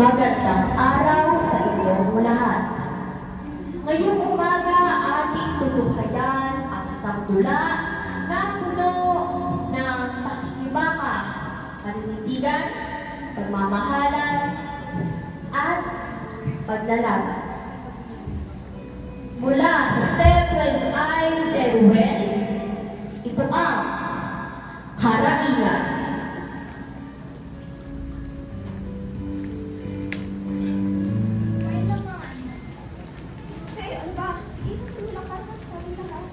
Magandang araw sa inyong lahat. Ngayong umaga ating tutunghayan ang isang tula na puno ng pakikibaka, paninindigan, pagmamahalan, at paglalaban. Mula sa Step 12I Jeruel, ito ang Harainan.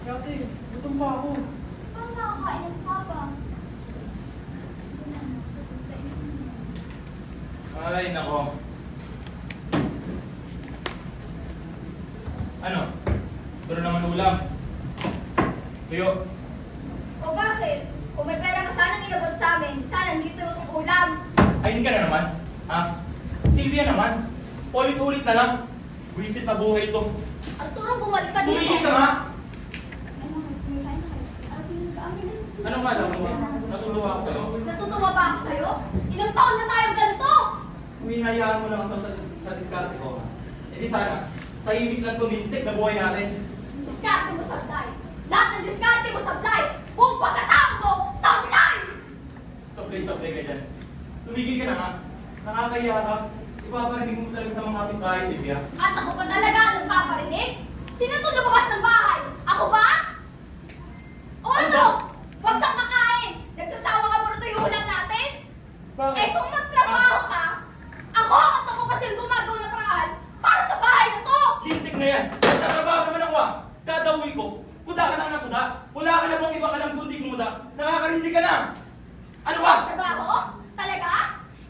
Ate, gutom pa ako. Paano nakakain ng papa? Ay, nako. Ano? Pero naman ulam. Tuyo. O bakit? Kung may pera ka sanang inabot sa amin, sana dito yung ulam. Ay, hindi ka na naman. Ha? Sylvia naman. Ulit-ulit na lang. Wisit na buhay ito. Arturo, bumalik ka dito. Tumigil ka nga! Ano Ano nga lang? Natutuwa ako sa'yo. Natutuwa ba ako sa'yo? Ilang taon na tayong ganito? Kung hinayaan mo lang sa diskarte ko, eh di sana, tahimik lang tumintik na buhay natin. Diskarte mo sablay. Lahat ng diskarte mo sablay. Kung pagkatao mo, sablay! Sablay-sablay ka dyan. Tumigil ka na nga. Nakakahiya ka. Ipaparinig mo talaga sa mga kapitbahay, Sylvia. At ako pa talaga ang nagpaparinig? Sino ito lumabas ng bahay? Ako ba? O ano? Huwag kang makain! Nagsasawa ka mo ito yung ulam natin? Bakit? Eh kung magtrabaho ka, ako kasi yung gumagawa ng paraan para sa bahay na to! Lintik na yan! Nagtatrabaho naman ako ah! Dadawin ko! Kuda ka lang na kuda! Wala ka na bang ibang alam kundi kumuda? Nakakarindi ka na! Ano ba? Trabaho? Talaga?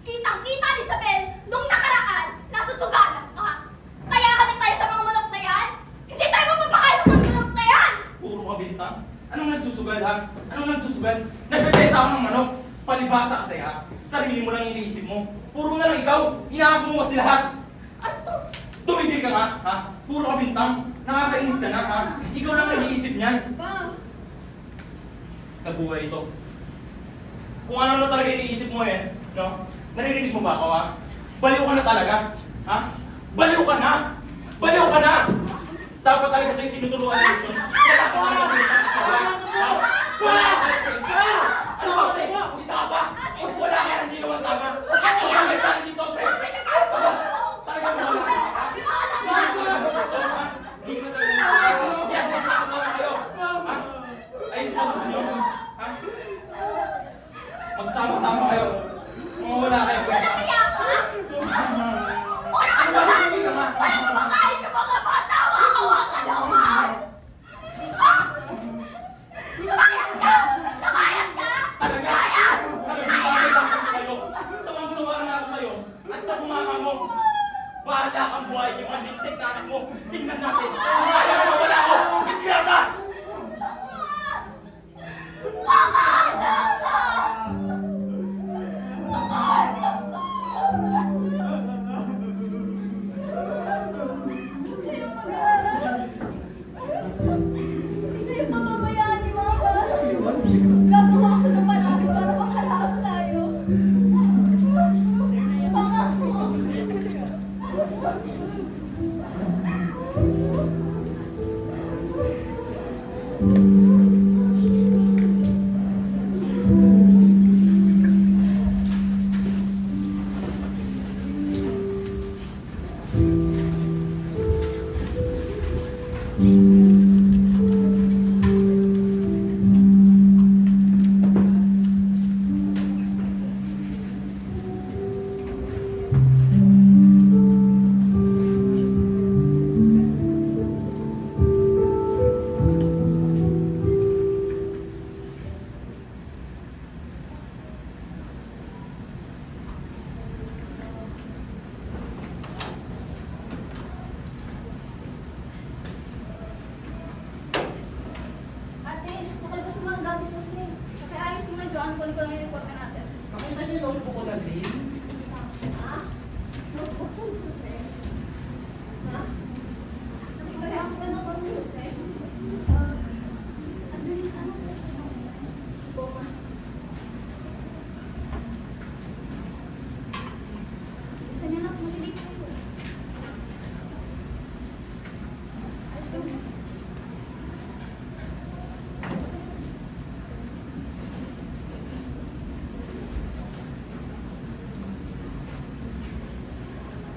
Kitang-kita ni Isabel nung nakaraan, nasusugalan ka. Kaya ka tayo sa mga manok na yan? Hindi tayo mapapakain ng mga manok na yan! Puro ka bintang? Anong nagsusugal ha? Anong nagsusugal? Nagbebenta ako ng manok! Palibasa kasi ha? Sarili mo lang iniisip mo. Puro na lang ikaw! Inaako mo kasi lahat! Ano to? Tumigil ka nga ha? Puro ka bintang! Nakakainis ka na ha? Ikaw lang nag-iisip niyan! Ba? Nabuhay ito. Kung ano na talaga iniisip mo eh, no? Naririnig mo ba ako ha? Baliw ka na talaga, ha? Baliw ka na! Baliw ka na! Dapat talaga sa'yo tinuturuan ng leksyon. Wala ka talaga pinagkakasawa. Ha? Wala ka! Ano ba, Jose? Isa ka ba? Wala ka nang ginawang tama. Ano ba may sali dito, Jose? Talaga mo wala ka, ha? Hindi ka na talaga. Yan, magsasama kayo. Ha? Ay, hindi ako sa'yo. Ha? Magsama-sama kayo. Mga wala kayo. Wala kaya ka? Ano ba? Hindi ka nga. Wala ka makain ng mga bata! Wakawa ka naman! Lumayas ka! Lumayas ka! Talaga? Talagang bakit ako kayo? Sawang-sawa na ako sa'yo. At sa sumama mo. Bahala kang buhay yung malintik na anak mo. Tingnan natin. Kaya na wala ako. Bigyan ka! Hindi kayo mag-aaral. Hindi kayo pababayaan ni Mama. Gagawa ko ng paraan para makaraos tayo. Pangako.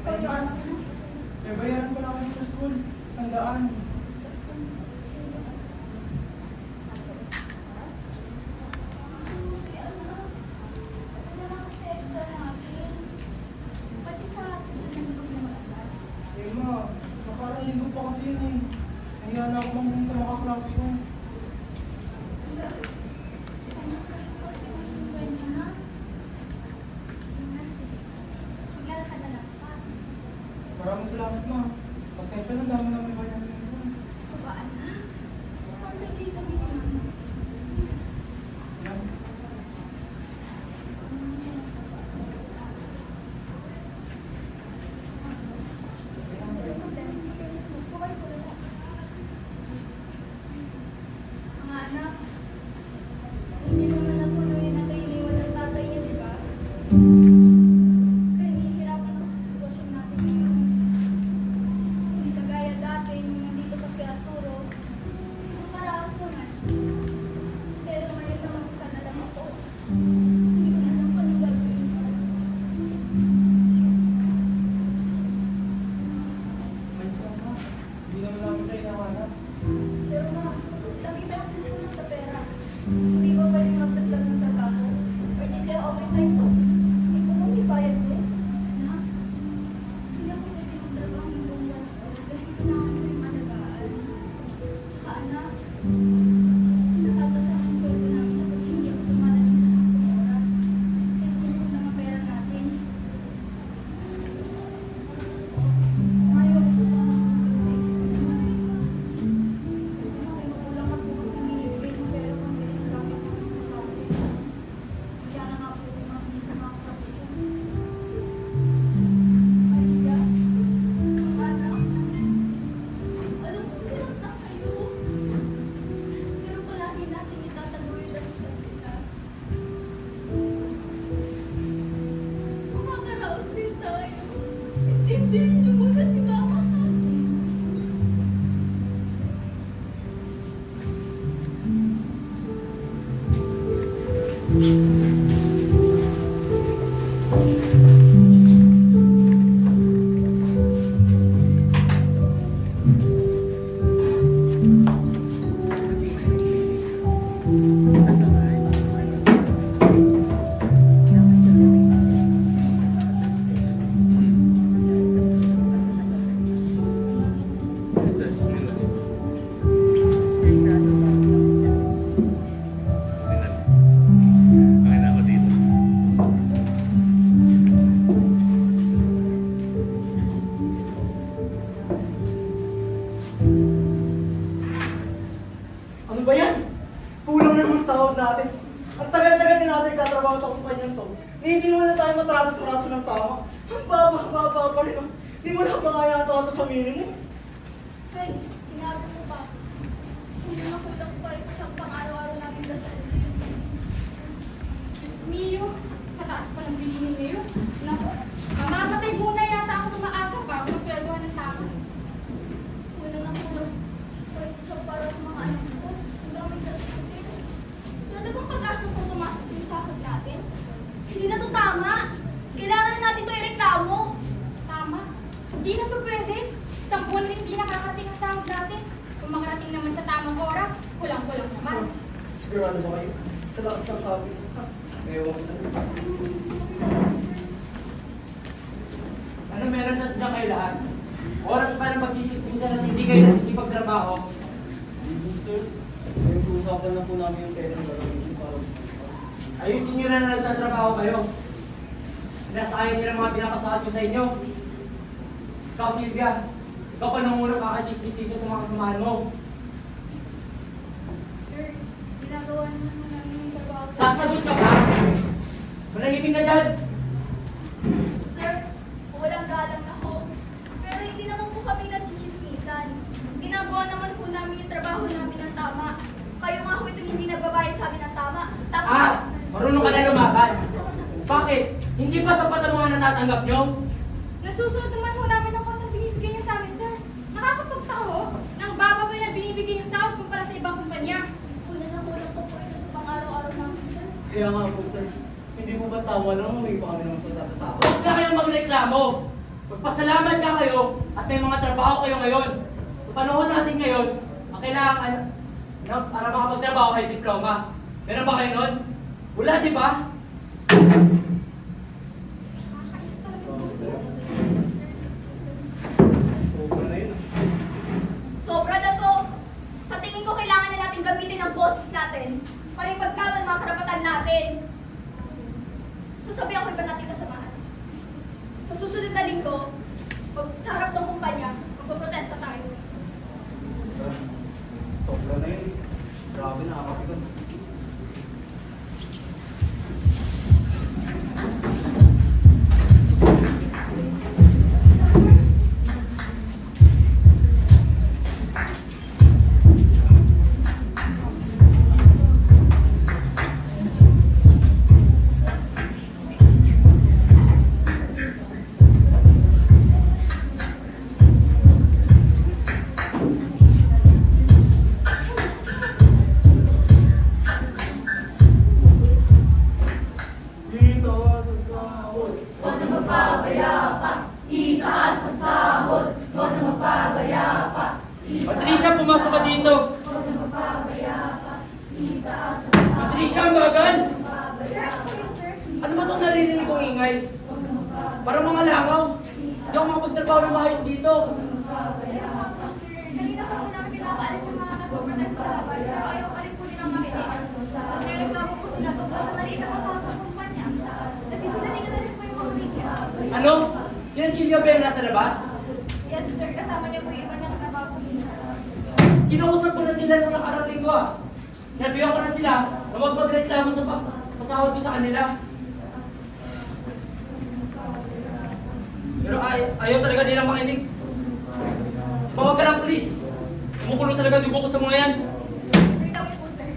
Ikaw yung anak mo. Eh, bayaran pa namin sa school. 100. Sa school. Susi, anak. Ito na lang kasi extra natin. Pati sa susunod na magmamaganda. Eh, ma, sa parang linggo pa kasi yun eh. Nahiya na ako manggung sa mga klase ko. Mas ka rin kasi masundan niya, ha? Sige. Maglalakad na lang pa. Maraming salamat, ma. Pasensya na, dami namin bayaran yun. Babaan na. Responsibility kami ni Mama. Salamat. Mga anak, hindi naman natuloy na kayo iniwan ng tatay niya, di ba? Kaya nihihirapan ako sa sitwasyon natin ngayon. Hindi kagaya dati nung nandito pa si Arturo. Paraos naman. Pero ngayon na mag-isa na lang ako. Hindi ko na alam kung anong gagawin ko. Ay, sama. Hindi naman namin siya inawanan. Pero ma, lagi tayo kulang sa pera. Hindi ba pwede magdagdag ng trabaho? Or di kayo overtime po? Hindi ko mong ibayad siya. Na? Hindi ako pwede magtrabaho ng buong walang oras dahil kailangan ko yung alagaan. Tsaka anak, natatasan ang sweldo namin kapag hindi ako dumadating sa 10 oras. Kaya kulang lang ang pera natin. Ngayon, kasama ko sa isip ko naman. Kasi may magulang na po kasi binibigay ng pera pang gamit natin sa klase. Kaya na nga po tumating sa mga klase ko. Maria, mga anak, alam ko hirap na kayo. Pero palagi natin itataguyod ang isa't isa. Makakaraos din tayo. Intindihin niyo muna si Mama natin. Pakita ko dito. Ano ba yan? Kulang na yung sahod natin. Ang tagal-tagal na natin katrabaho sa kumpanyang to. Hindi mo na tayo matrato-trato ng tama. Ang baba pa rin. Di mo na pa nga yata ito sa minimum. Hey, sinabi ko ba? Hindi makulang pa ito sa pang-araw-araw namin dasal sa iyo. Diyos mio, sa taas pa ng bilingin ngayon. Naku, mamamatay muna yata ako ng maaga bago masweldohan ng tama. Kulang na kulang pa ito sa para sa mga anak ko. Ang daming kasi. Wala na bang pag-asa kung tumaas yung sahod natin? Hindi na to tama. Kailangan na natin to ireklamo. Tama. Hindi na to pwede. 10 buwan rin hindi nakakating ang sahod natin. Kung makarating naman sa tamang oras, kulang-kulang naman. Sigurado ba kayo? Sa lakas ng kami. Ewan ko na. Ano meron na dyan kayo lahat? Oras pa na magchichismisan at hindi kayo nasisipagtrabaho. Sir, may usapan na po namin yung pera ng gagawin para Ayusin nyo na nagtatrabaho kayo. Sinasayang nyo ng mga pinapasahod ko sa inyo. Ikaw, Silvia, ikaw pa nung unang kakachismis dito sa mga kasamahan mo. Sir, ginagawa naman namin yung trabaho. Sasagot ka ba? Manahimik ka dyan. Sir, walang galang na ho. Pero hindi naman po kami nagchichismisan. Ginagawa naman po namin yung trabaho namin ng tama. Kayo nga ho itong hindi nagbabayad sa amin ng tama. Tapos Marunong ka na lumaban. Bakit? Hindi ba sapat ang mga natatanggap nyo? nasusunod naman ho namin ang kotang binibigay niyo sa amin, sir. Nakakapagtao na ang baba pa na binibigay yung sahod kumpara sa ibang kumpanya. Kulang na kulang po ito sa pang-araw-araw namin, sir. Kaya nga po, sir. Hindi mo ba tama lang may pa kami ng salta sa sahod? Huwag na kayong magreklamo. Magpasalamat nga kayo at may mga trabaho kayo ngayon. Sa panahon natin ngayon, ang kailangan para makapagtrabaho ay diploma. Meron ba kayo nun? Wala, di ba? Nakakais talaga po, sir. Sobra na yun. Sobra na to. Sa tingin ko, kailangan na natin gamitin ang boses natin para ipaglaban mga karapatan natin. Sasabihan ko iba natin kasamahan. Sa susunod na linggo, sa harap ng kumpanya, magpaprotesta tayo. Sobra na yun. Grabe, nakakapikon. Dito sa sahod. Huwag na magpapayapa, itaas ang sahod. Huwag na magpapayapa, Patricia, pumasok ka dito. huwag na magpapayapa, itaas ang sahod. Patricia, magan! Sir, ako yun, sir. Ano ba itong naririnig kong ingay? Parang mga langaw. Hindi ako makapagtrabaho ng maayos dito. Sir, kanina pa po namin pinapaalis yung mga nagpaprotesta sa labas, pero ayaw pa rin po nilang makinig. Nagreklamo po sila tungkol sa maliit na kasama ng kumpanya. Kasi sila na rin po yung mga weekend. Ano? Sina Silvia ba yung nasa labas? Yes, sir. Kasama niya po yung iba niya katrabaho sa Pilipinas. Kinausap ko na sila nung nakaraang linggo ah. Sinabihan ko na sila na huwag magreklamo sa pasahod ko sa kanila. Pero ayaw talaga nilang makinig. Tawag ka ng polis. Kumukulo talaga dugo ko sa mga yan. Wait lang po, sir.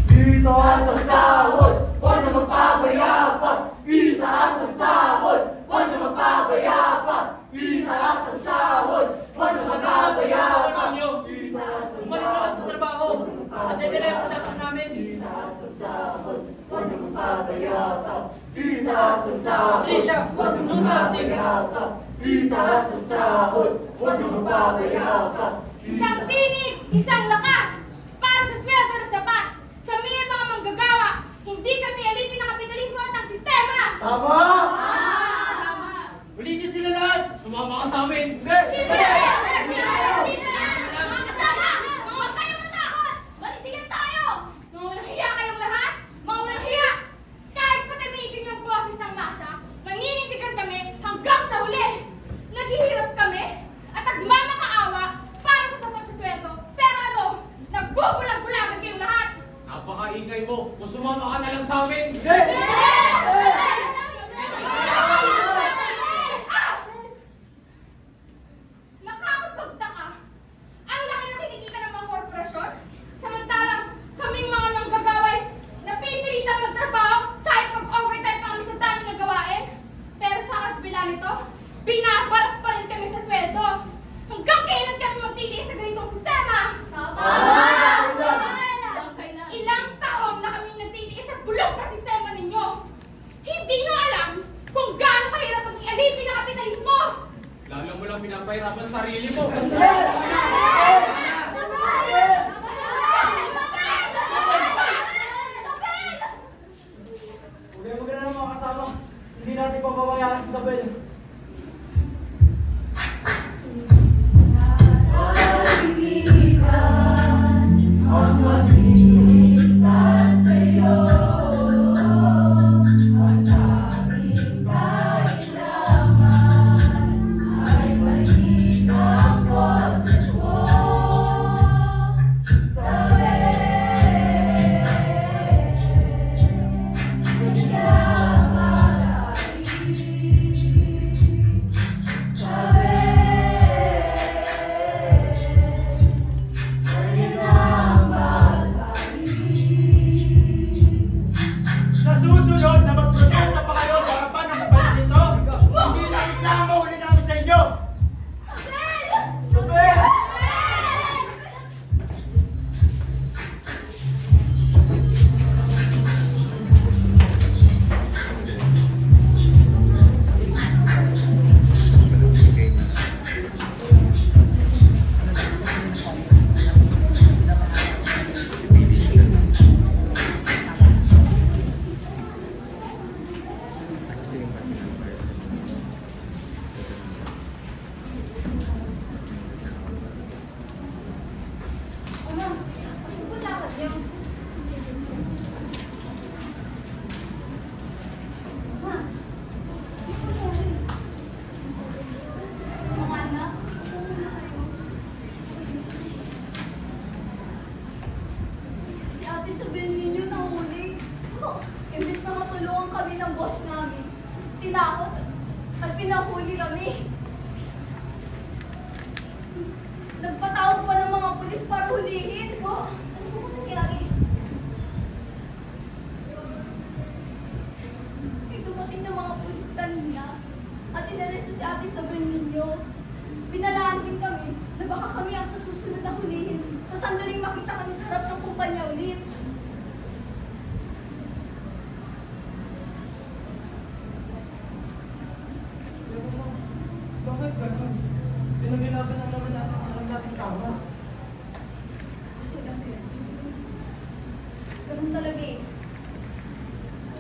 Dito Itaas sa ang sahod, huwag na magpapayapa, itaas ang sahod. Huwag na magpapayapa, itaas ang sahod. Huwag na magpapayapa, Nyo, itaas ang umalit na sa trabaho. At ito yung production namin. itaas ang sahod. Huwag na magpapayapa, itaas ang sahod. Patricia, Huwag na do something. magpapayapa, itaas ang sahod. Huwag na magpapayapa. Isang tinig, isang lakas, para sa sweldo na sapat. Kami ang mga manggagawa, hindi kami alipin ng kapitalismo at ng sistema. Tama! Tama. Ulitin sila lahat. Sumama ka sa amin! Hindi! Hindi na! Mga kasama, mga huwag kayong matakot. Manindigan tayo. Mga walang hiya kayong lahat. Mga walang hiya. Kahit patamikin yung boses ng masa, maninindigan kami hanggang sa huli. Naghihirap kami at nagmamakaawa para sa sapat na sweldo. Pero ano, nagbubulag-bulagan kayong lahat. Napakaingay mo! Kung sumama ka na lang sa amin! Hindi! Nakakapagtaka. Ang laki ng kinikita ng mga korporasyon. Samantalang kaming mga manggagaway napipilitang magtrabaho kahit mag-overtime pa kami sa dami ng gawain. Pero sa kabila nito, binabarak pa rin kami sa sweldo. Hanggang kailan kami magtitiis sa ganitong sistema? Ilang taon na kami nagtitiis sa bulok na sistema ninyo. Hindi nyo alam kung gaano kahirap maging alipin ng kapitalismo. Lalo mo lang pinapahirapan sa sarili mo! Huwag kayong magana ng mga kasama. Hindi natin pababayaan si Isabel. Ang magligtas sa'yo, ang tanging kailangan ay marinig ang boses mo. boss namin. Tinakot at pinahuli kami. Nagpatawag pa ng mga pulis para hulihin. Oh, ano po nangyari? May dumating ng mga pulis kanina at inaresto si Ate Isabel ninyo. Binalaan din kami na baka kami ang sa susunod na hulihin sa sandaling makita kami sa harap ng kumpanya ulit. Pero ma'am, bakit ganun? Pinagilaban lang naman natin ang alam natin tama. Kasi ganun talaga eh.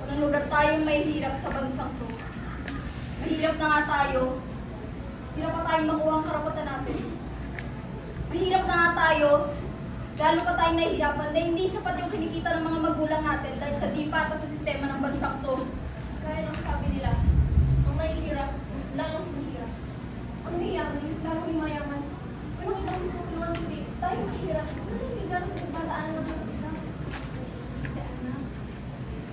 Walang lugar tayong may hirap sa bansang to. Mahirap na nga tayo. Hirap pa tayong makuha ang karapatan natin. Mahirap na nga tayo. Lalo pa tayong nahihirapan na hindi sapat yung kinikita ng mga magulang natin dahil sa di pata sa sistema ng bansang to. Kaya lang sabi nila, ang mahihirap, mas lalong mahirap. Ang mayaman, mas lalong mayaman. Pero kung ito ang tulungan hindi, tayo mahirap. Hindi ganun kung balaan ng isa't isa. Kasi anak,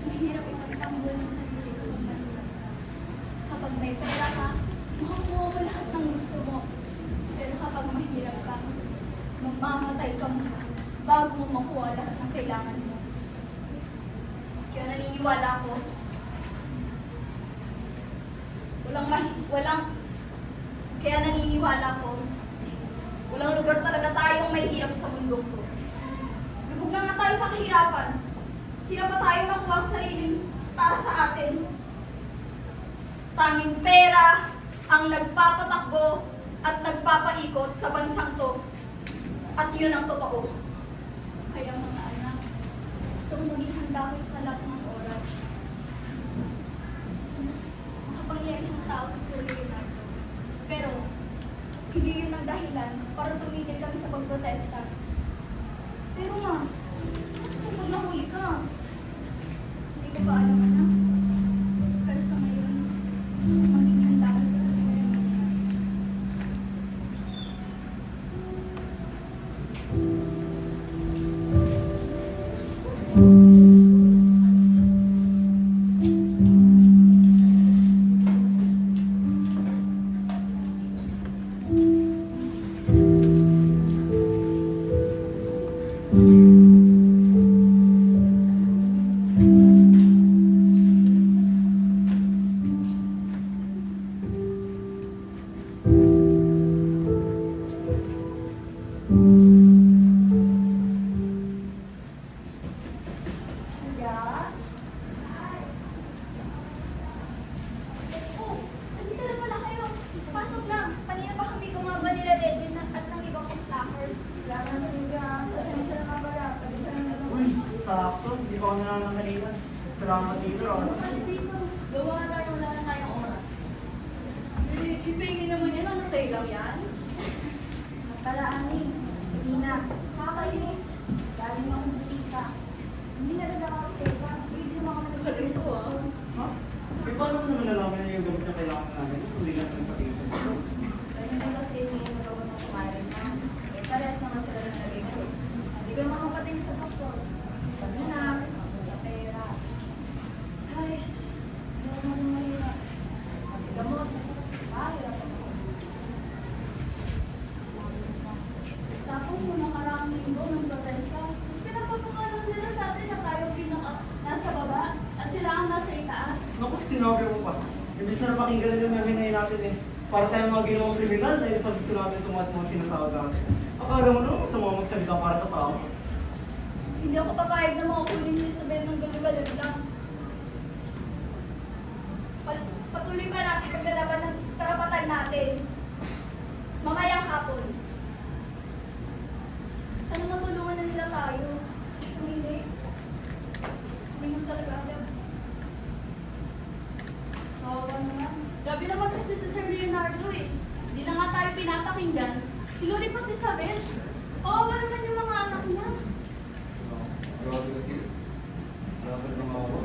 mahirap ipagtanggol ng sarili ko ng mahirap ka. Kapag may pera ka, makakuha mo lahat ng gusto mo. Pero kapag mahirap ka, mamamatay ka muna bago mo makuha lahat ng kailangan mo. Kaya naniniwala ko, kaya naniniwala ko, walang lugar talaga tayong may hirap sa mundong to. Lubog na nga tayo sa kahirapan. Hirap pa tayo makuha ang sarili para sa atin. Tanging pera ang nagpapatakbo at nagpapaikot sa bansang to. At yun ang totoo. Kaya mga anak, gusto kong maging handa kayo sa lahat ng oras. Makapangyarihang tao si Sir Leonardo. Pero, hindi yun ang dahilan para tumigil kami sa pagprotesta. Pero ma, kung nahuli ka, hindi ko ba alam anak? Pero sa ngayon, gusto kong maging handa kayo sa Sir Leonardo. Oh, nandito na pala kayo. Pasok lang. Kanina pa kami gumagawa nila Regina at ng ibang placards. Salamat sa inyo. Pasensya na nga pala. Pasensya na nga. Uy, sakto. Hindi pa ako nananangalitan. Salamat dito, Rosa. Gawa na tayo, wala na tayong oras. Ipingin naman yan. Ano sa'yo lang yan? Pala, Ani. Hindi na. Kakainis. Galing mo akong butika. Hindi na rin ako sa iba. Hindi naman ako nagpagalis ko. Ha? Eh, paano mo naman nalaman na yung gamot na kailangan namin? Hindi natin patingin. Ganyan din kasi yung nagawa ng kumarin na. Eh, parehas naman sila na naging ko. Hindi ko makapating sa doktor. Sabi na, sa pera. Guys, hindi naman mahirap. Gamot. Mahirap ako. Tapos, nung nakaraang linggo ng protesta, mas pinapapakalan nila sa atin na tayo nasa baba at sila ang nasa itaas. Naku, sinabi mo pa. Imbis na napakinggan nila yung hinay natin eh. Para tayong mga ginawang kriminal dahil sa gusto natin tumas mga sinasawag natin. Akala mo naman masama magsalita para sa tao. Hindi ako papayag na makukunin ni Isabel ng galugalan lang. Patuloy pa natin paglalaban ng karapatan natin. Mamayang hapon. Sana matulungan na nila tayo. Kasi kung hindi mo talaga agad. Kawawa naman. Gabi naman kasi si Sir Leonardo eh. Hindi na nga tayo pinapakinggan. Sinuri pa si Isabel. Kawawa naman yung mga anak niya. Grabe kasi. Grabe naman ako.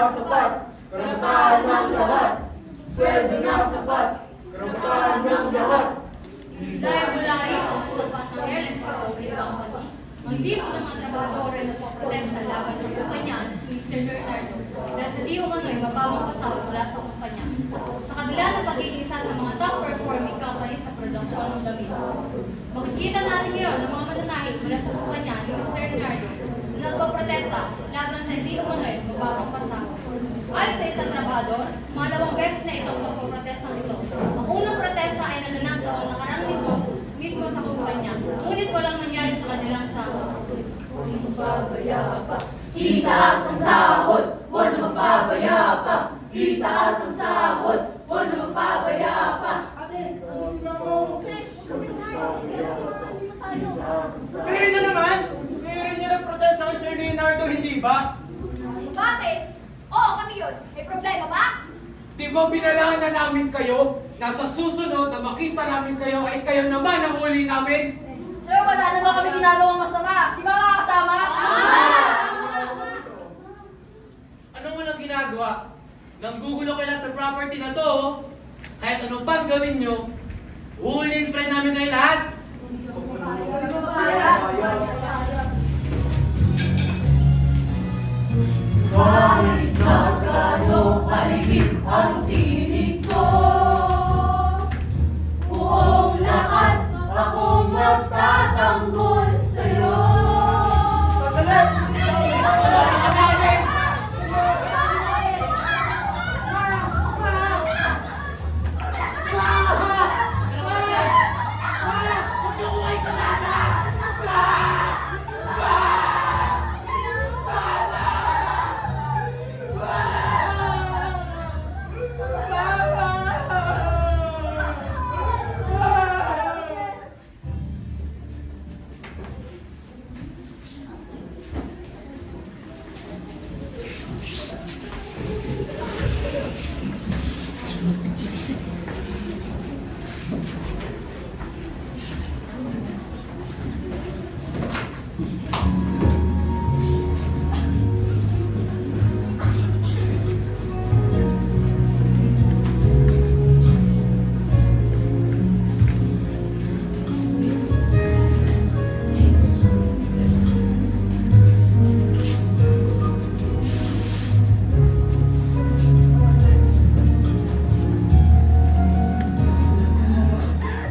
sapat, karapatan ng lahat. Sweldo na sapat, karapatan ng lahat. Dahil mula rito sa tapat ng LMC Public Company, ang libo ng mga trabahador ay nagpoprotesta laban sa kumpanya na si Mr. Leonardo dahil sa di umano'y mababang pasahod mula sa kumpanya. Sa kabila ng pagiging isa sa mga top performing companies sa produksyon ng damit. Makikita natin ngayon ang mga mananahit mula sa kumpanya ni Mr. Leonardo na nagpoprotesta laban sa di umano'y mababang pasahod. Ayon sa isang trabahador, malawang beses na itong pagpoprotestang ito. Ang unang protesta ay naganap noong nakarang linggo mismo sa kumpanya, ngunit walang nangyari sa kanilang sahod. Magpabayapa, itaas ang sahod, huwag na magpabayapa. Itaas ang sahod, huwag na magpabayapa. Ate, Pero na naman! Meron niya ng protesta kay Sir Leonardo, hindi ba? Bakit? Oo, kami yun. May problema ba? Di ba binalaan na namin kayo na sa susunod na makita namin kayo ay kayo naman ang huli namin? Sir, wala naman kami ginagawang masama. Di ba makakasama? Anong walang ginagawa? Nanggugulo kayo lahat sa property na to. Kahit anong pang gawin nyo, huhulihin pa rin namin kayo lahat. Kahit na gaano kaligid ang tinig ko, buong lakas akong magtatanggol sa'yo.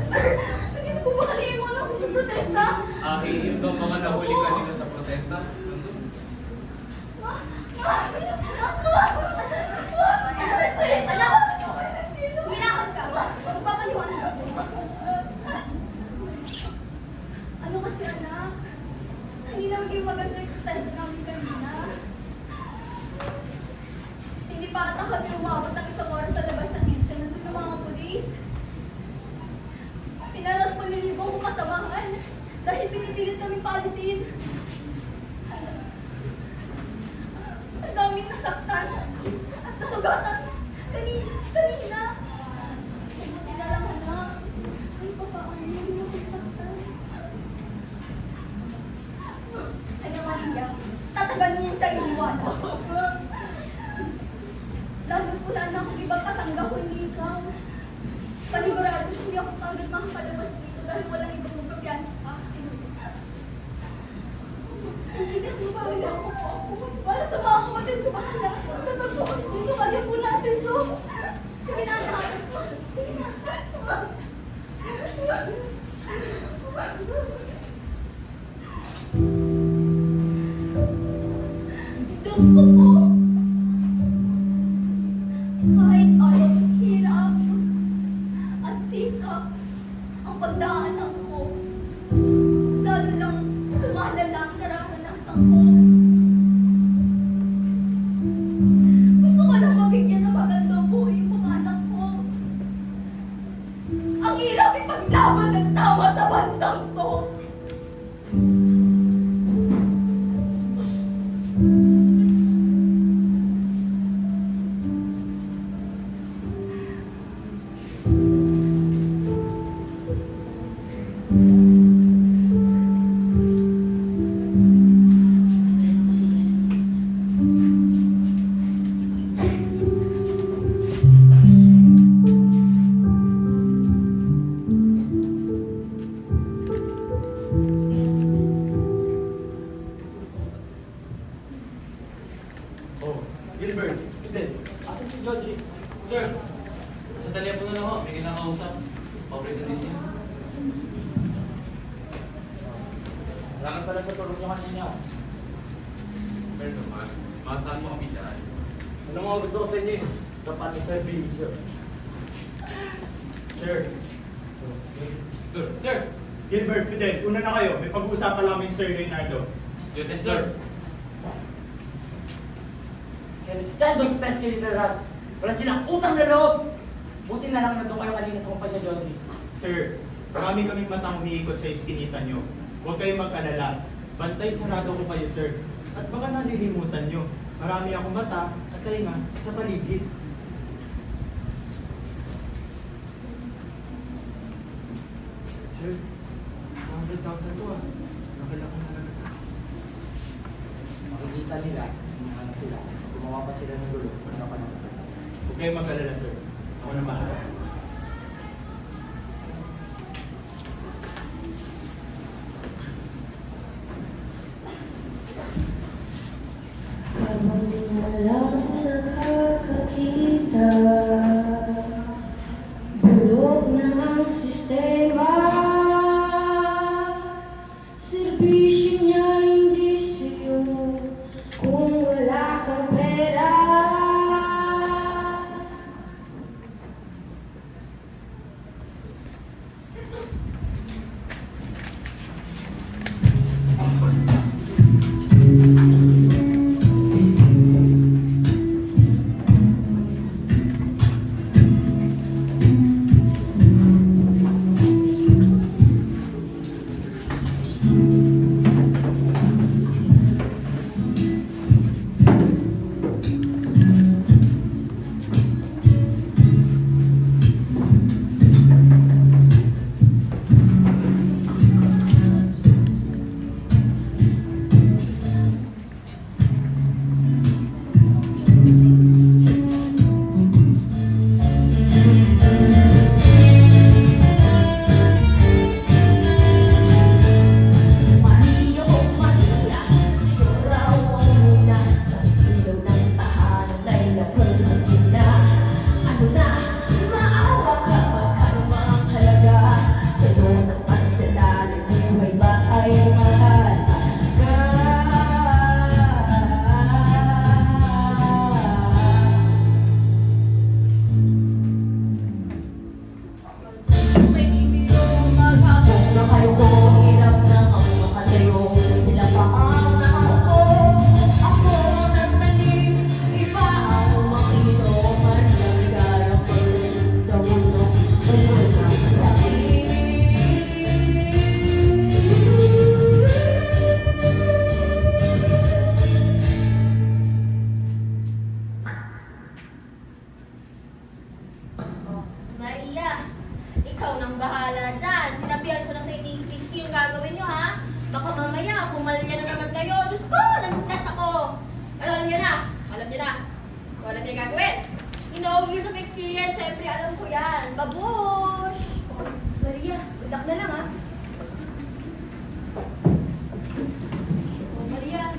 Sir, nandito po ba kanina yung mga nakong sa protesta? Yung mga nahuli kanina sa protesta? Anak! Minakot ka. Magpapaliwanag ako. Ano kasi anak? Hindi na maging maganda yung protesta namin kanina. Hindi pa ata kami umabot ng isang oras sa labas ng ensya. Nandun ang mga pulis. Pinalas panlilibong kong kasamahan dahil pinipilit kami palisin. Ang daming nasaktan at nasugatan kanina. Mabuti na lang anak. Ay, papaano hindi mo nagsaktan? Kanya Maria, tatagal mo sa iwan. Lalo't wala na akong ibang kasangga kundi ikaw. Panigurado hindi ako agad makakalabas dito dahil walang ibang magpapiyansa sa akin. Hindi na mabawala ako para sa mga kapatid ko pa sila. Tatagpuan dito, kaya po natin to. Sige na, anak. Sige na. Diyos ko po. Kahit anong hirap at sikap ang pagdaanan ko, lalo lang lumalala ang nararanasan ko. Gusto ko lang mabigyan ng magandang buhay yung mga anak ko. Gilbert, Fidel, asan si Georgie? Sir, sa telepono na ho, may kinakausap. Papresent din niya. Salamat pala sa tulong niyo kanina. Sir naman, maasahan mo kami dyan. Ano mga gusto ko sa inyo eh? Tapat na servisyo. Sir. Sir! Gilbert, Fidel, una na kayo. May pag-uusapan lang kami Sir Leonardo. Yes, sir! Can't stand those pesky little rats. Wala silang utang na loob. Buti na lang nandun kayo kanina sa kumpanya, Georgie. Sir, marami kaming matang umiikot sa iskinita nyo. Huwag kayong mag-alala. Bantay sarado ko kayo, sir. At baka nalilimutan nyo. Marami akong mata at tainga sa paligid. Sir, 100,000 to ah. Nakalaki na talaga. Makikita nila, yung anak nila, gumawa pa sila ng gulo. Ano pa naman? Huwag kayong mag-alala, sir. Ako na bahala. Walang nakakakita, bulog na ang sistema. Serbisyo niya hindi sa'yo kung wala kang pera. Maria, ikaw nang bahala dyan. Sinabihan ko na sa ni Christy yung gagawin nyo, ha? Baka mamaya, pumalya na naman kayo. Diyos ko, namiskas ako. Pero alam nyo na. Alam nyo na. Kung alam nyo yung gagawin. You know, years of experience, syempre alam ko yan. Babush! Oh, Maria, good luck na lang, ha? Oh, Maria.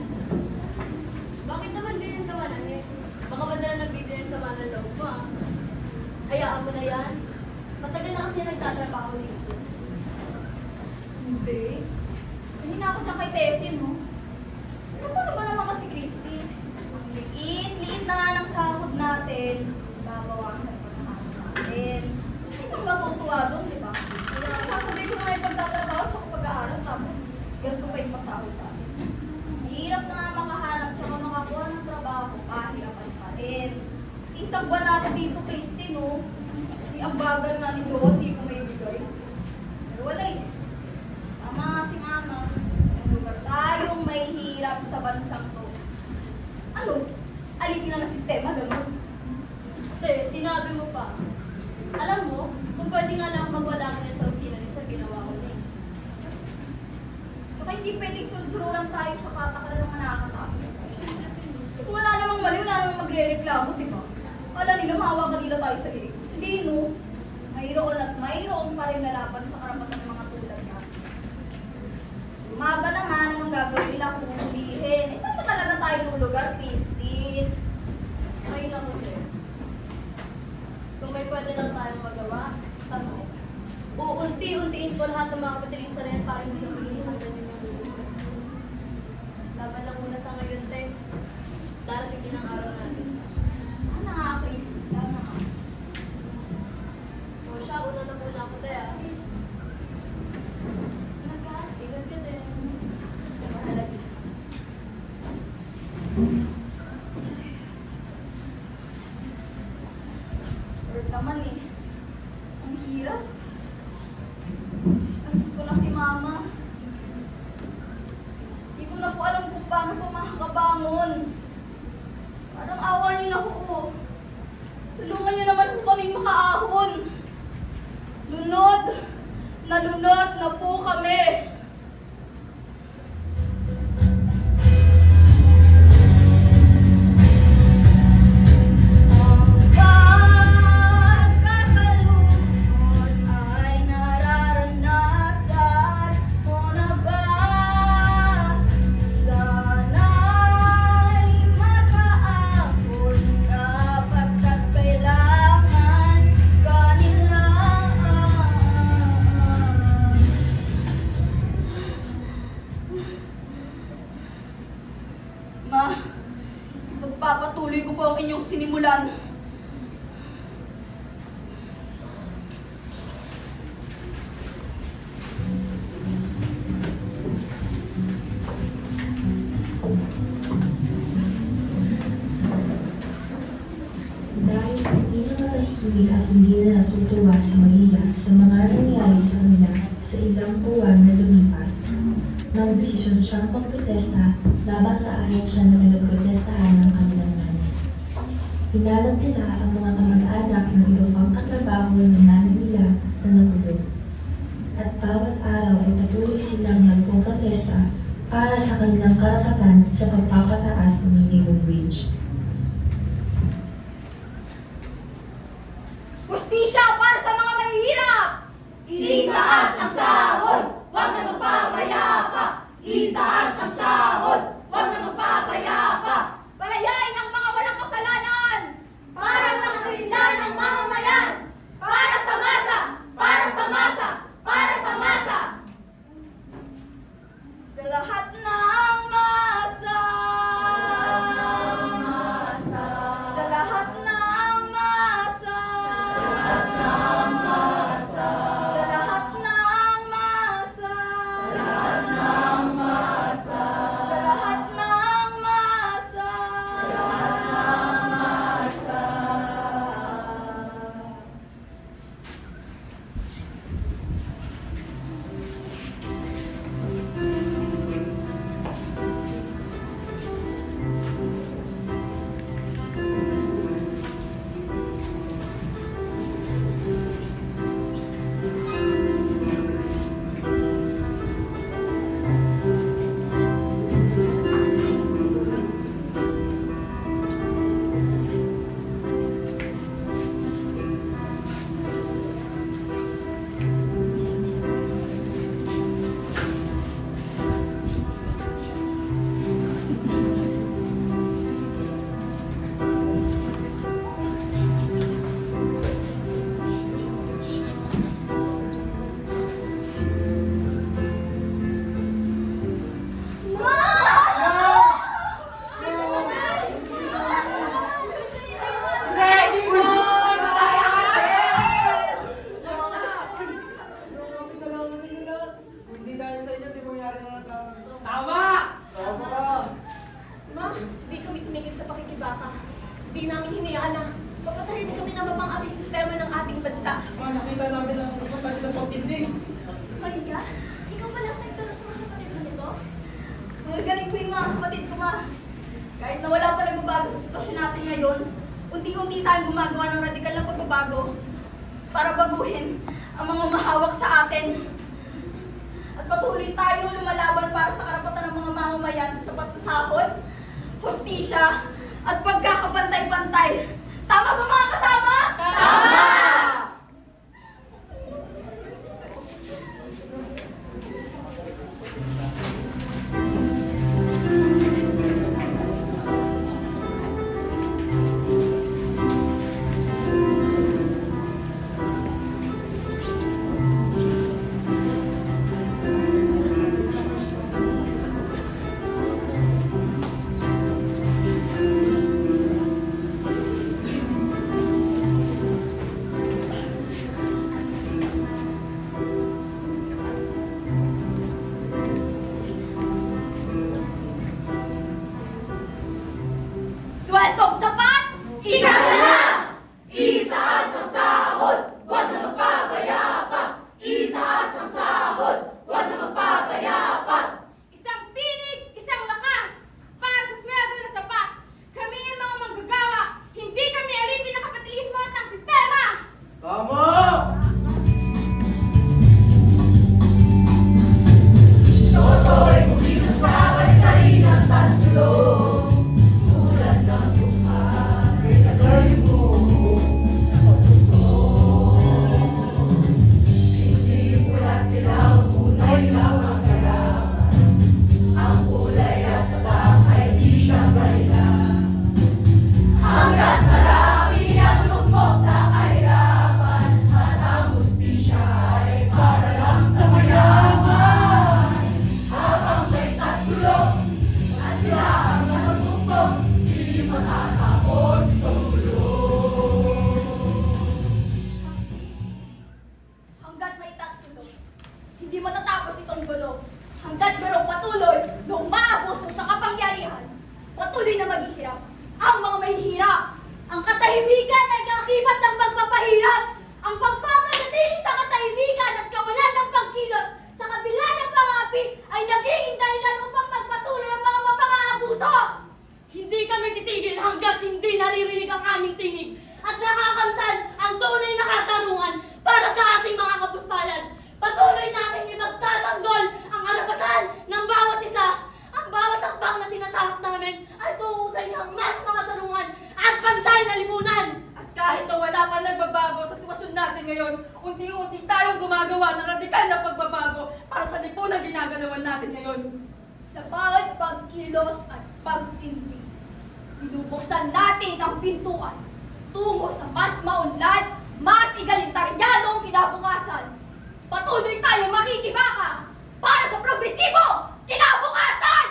Bakit naman ganyan sa wala eh? Baka madala nang bibili sa wala loob mo, ha? Hayaan mo na yan. Matagal na kasi nagtatrabaho dito. Hindi. Hindi na ako dyan kay Tessie, no? Ano ba naman kasi, Christy? Liit na nga ng sahod natin. Babawasan pa na natin. Sinong matutuwa doon, di ba? Kaya sasabihin ko na yung pagtatrabaho sa pag-aaral, tapos ganito pa yung pasahod sa atin. Hirap na nga makahanap tsaka makakuha ng trabaho, kahirapan pa rin. Isang buwan na ako dito, Christy, no? Ang bagal na ni Joe, hindi ko may bigay. Pero wala eh. Tama nga si Mama. Ang lugar tayong may hirap sa bansang to. Ano? Alipin lang ng sistema, gano'n? Te, sinabi mo pa. Alam mo, kung pwede nga lang magwala ka sa opisina ni Sir, ginawa ko na eh. Saka hindi pwedeng sunsururan tayo sa katakaran ng mga nakakataas. Kung wala namang mali, wala namang magre-reklamo, di ba? Wala nila, maawa kanila tayo sa liig. Hindi, no? Mayroon at mayroon pa rin lalaban sa karapatan ng mga tulad natin. Lumaban naman, anong gagawin nila kung hulihin? Eh, saan ba talaga tayo lulugar, Christine? pwede lang tayong magawa. Uunti-untiin ko lahat ng mga kapitalista na yan para hindi na magiging hanggang din yung lupa. Laban lang muna sa ngayon, te. Darating din ang araw natin. Sana nga, Chris. Sana nga. O siya, una na muna ako, te, ah. Ingat ka din. Mahalaga. Or naman eh. Ang hirap. Miss ko na si Mama. Hindi ko na po alam kung paano pa makakabangon. Parang awa niyo na po. Tulungan niyo naman po kaming makaahon. Lunod na po kami. Ang pagkakalungkot ay nararanasan mo na ba? Sana'y makaahon kapagkat kailangan ka nila. Ma, magpapatuloy ko po ang inyong sinimulan. Dahil hindi na matahimik at hindi na natutuwa si Maria sa mga nangyari sa kanila sa ilang buwan na lumipas, nagdesisyon siyang magprotesta laban sa ahensya na pinagprotestahan ng kanilang nanay. Hinalap nila ang mga kamag-anak ng iba pang katrabaho ng nanay nila na nahulog. At bawat araw ay patuloy silang nagpoprotesta para sa kanilang karapatan sa pagpapataas ng minimum wage. Hustisya para sa mga mahihirap! Itaas ang sahod, wag na magpapayapa! Itaas ang sahod, wag na magpapayapa! Palayain ang mga walang kasalanan! Para sa kasalinlan ng mamamayan! Para sa masa! Para sa masa! Para sa masa! Sa lahat ng masa! Sa lahat ng masa! Sa lahat ng masa! Sa lahat ng masa! Salamat sa inyo lahat. Kung hindi dahil sa inyo, di mangyari na ng tama ito. Tama! Tama ka. Ma, di kami tumigil sa pakikibaka. Di namin hinayaan na papatayin kami ng mapang-abing sistema ng ating bansa. Ma, nakita namin ang kapatid ng pagtindig. Maria, ikaw pala ang nagturo sa mga kapatid mo nito? Magagaling po yung mga kapatid ko, ma. Kahit na wala pa nagbabago sa sitwasyon natin ngayon, unti-unti tayong gumagawa ng radikal na pagbabago para baguhin ang mga mahawak sa atin. At patuloy tayong lumalaban para sa karapatan ng mga mamamayan sa sapat na sahod, hustisya, at pagkakapantay-pantay. Tama ba mga kasama? Tama! aming tinig at nakakamtan ang tunay na katarungan para sa ating mga kapuspalan. Patuloy namin ipagtatanggol ang karapatan ng bawat isa. Ang bawat hakbang na tinatahak namin ay tungo sa isang mas makatarungan at pantay na lipunan. At kahit na wala pa nagbabago sa sitwasyon natin ngayon, unti-unti tayong gumagawa ng radikal na pagbabago para sa lipunan ginagalawan natin ngayon. Sa bawat pagkilos at pagtindi, binubuksan natin ang pintuan tungo sa mas maunlad, mas egalitaryadong kinabukasan. Patuloy tayong makikibaka para sa progresibo kinabukasan!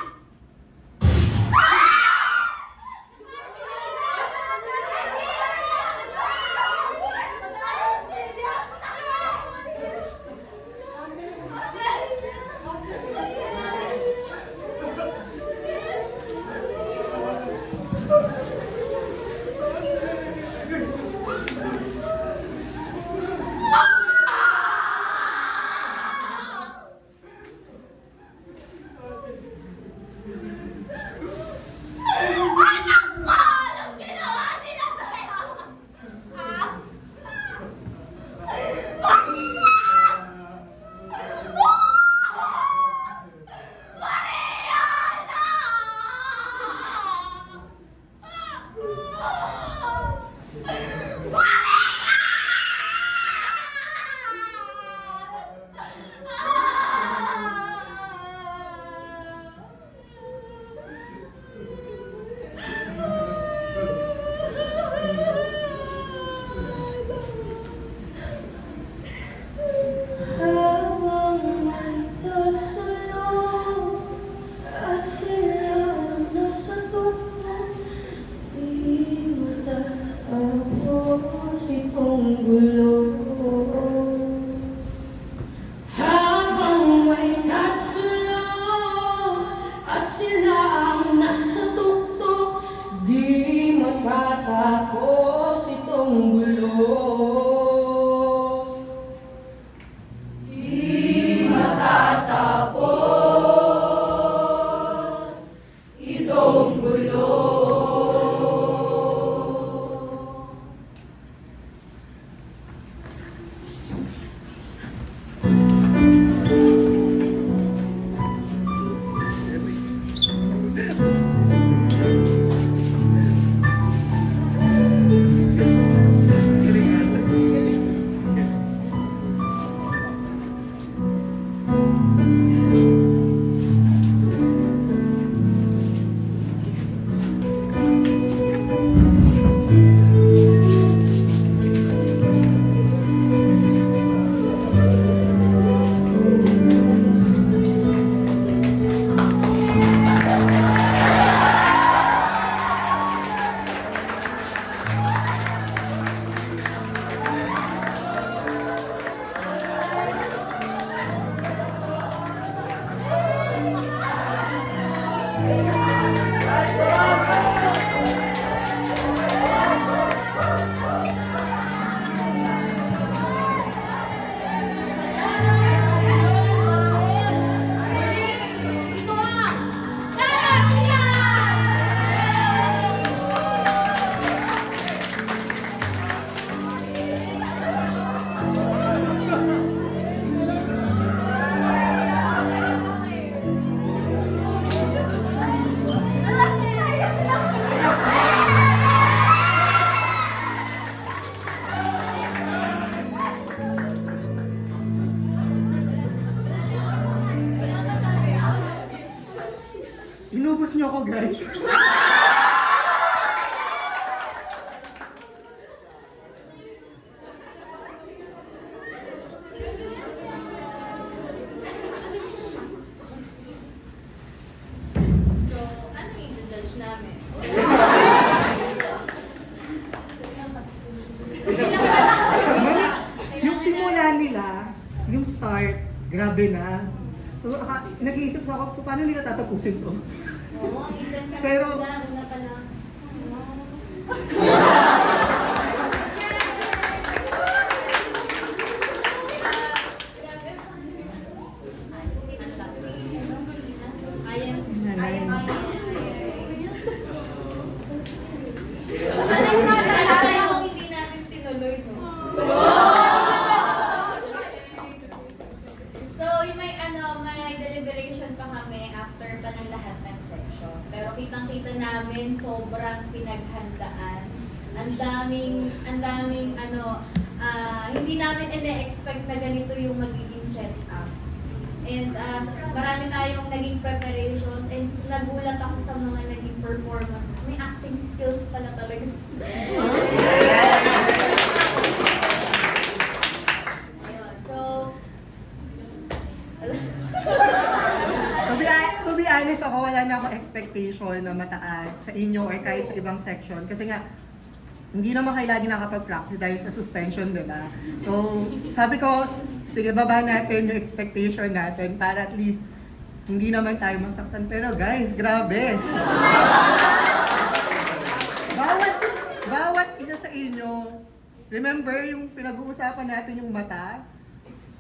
Inubos niyo ako, guys. So, ano yung judge namin? Yung simula nila, yung start, grabe na. So, nag-iisip ako, so paano nila tatapusin to? Oo, ang intense sa Pero- kanila, una pa lang. Ayan. Nanay. Ayan. ang daming hindi namin ine-expect na ganito yung magiging setup. And marami tayong naging preparations and nagulat ako sa mga naging performance. May acting skills pala talaga. Ayun, so... To be honest ako, wala na akong expectation na mataas sa inyo or kahit sa ibang section. Kasi nga, hindi naman kayo lagi nakapag-practice dahil sa suspension, diba? So, sabi ko, sige, baba natin yung expectation natin para at least hindi naman tayo masaktan. Pero guys, grabe! Bawat isa sa inyo, remember yung pinag-uusapan natin yung mata?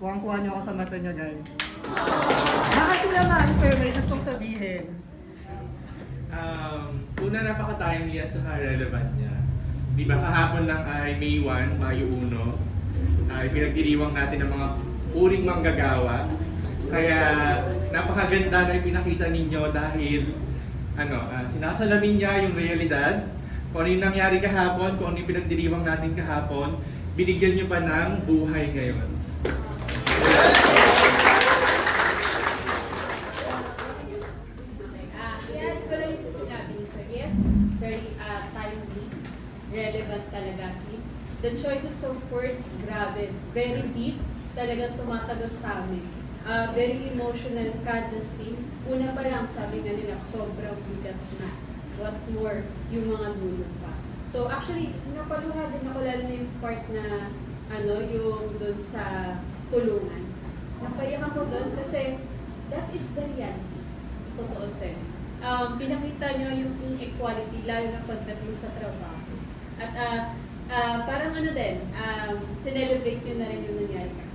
Kuhang-kuha niyo ako sa mata niyo, guys. Bakit naman, sir, may gustong sabihin? Una, napaka-timely at saka relevant niya. Di ba kahapon lang ay May 1, Mayo 1, ay pinagdiriwang natin ang mga uring manggagawa. Kaya napakaganda na ipinakita ninyo dahil sinasalamin niya yung realidad. Kung ano yung nangyari kahapon, kung ano yung pinagdiriwang natin kahapon, binigyan niyo pa ng buhay ngayon. Yan ko lang yung sinabi niyo, sir. Yes, very timely, relevant talaga. See? The choices of words, grabe, very deep, talagang tumatagos sa amin. Very emotional kada scene. Una pa lang, sabi nga nila, sobrang bigat na. What more, yung mga dulo pa. So actually, napaluha din ako lalo na yung part na, yung doon sa tulungan. Napaiyak ako doon kasi that is the reality. Totoo, sir. Pinakita nyo yung inequality, lalo na pagdating sa trabaho. At parang sinelebrate nyo na rin yung nangyari ka.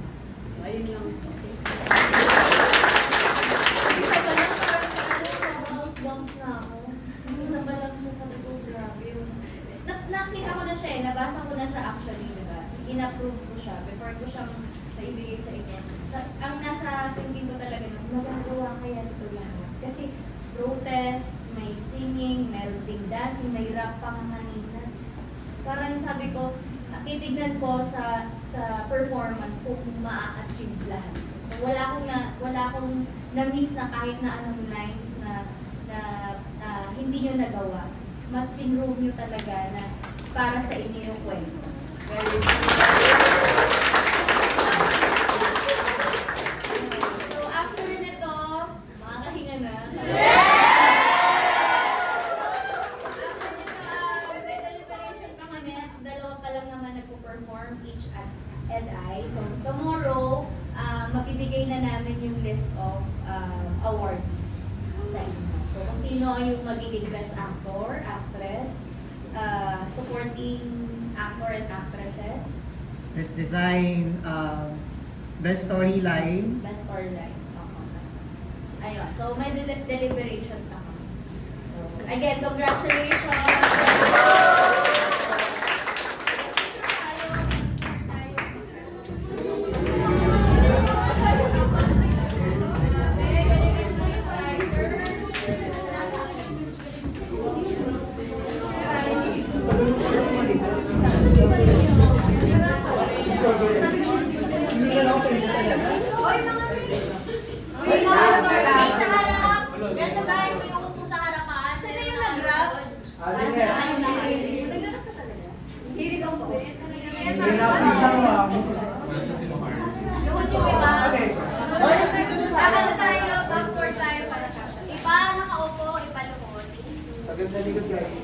So, ayun lang. Isa pa lang parang bounce na ako. Isa pa lang siya, sabi ko, grabe. Nakita ko na siya nabasa ko na siya actually, diba? In-approve ko siya before ko siyang naibigay sa inyo. Ang nasa thinking ko talaga na, magagawa kaya ito lahat. Kasi protest, may singing, meron ding dancing, may rap pa nga kanina. Parang sabi ko, titignan ko sa performance kung maa-achieve lahat. So wala akong na-miss na kahit na anong lines na hindi nyo nagawa. Mas in-room nyo talaga na para sa inyo yung kwento. Very So after nito, makakahinga na. May deliberation pa kami at dalawa pa lang naman nagpo-perform each and I. So tomorrow, mabibigay na namin yung list of awardees sa inyo. So kung sino yung magiging best actor, actress, supporting actor and actresses, Best design, best storyline. best storyline. Ayun. So may deliberation pa kami. So, again, congratulations! Ganito guys, may upo sa harapan. Sila yung nag-grab? Hilig ang po. Luhod yung iba. Kakano tayo, passport tayo para sa siya. Iba nakaupo, iba luhod. Maganda likod, guys.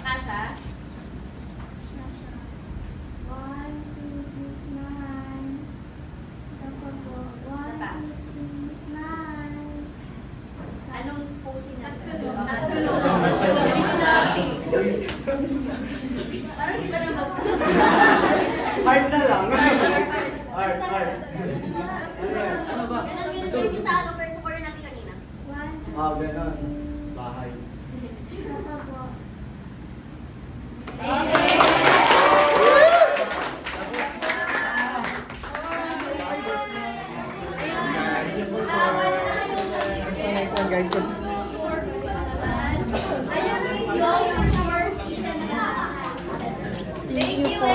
Kasha? Anong pose natin? Natsulog. Ganito na. Parang iba na mag- Hard na lang. Hard. Ano ba? Ganun kasi sa pero sa corner natin kanina. Ganon. Bahay. Hey! Thank you,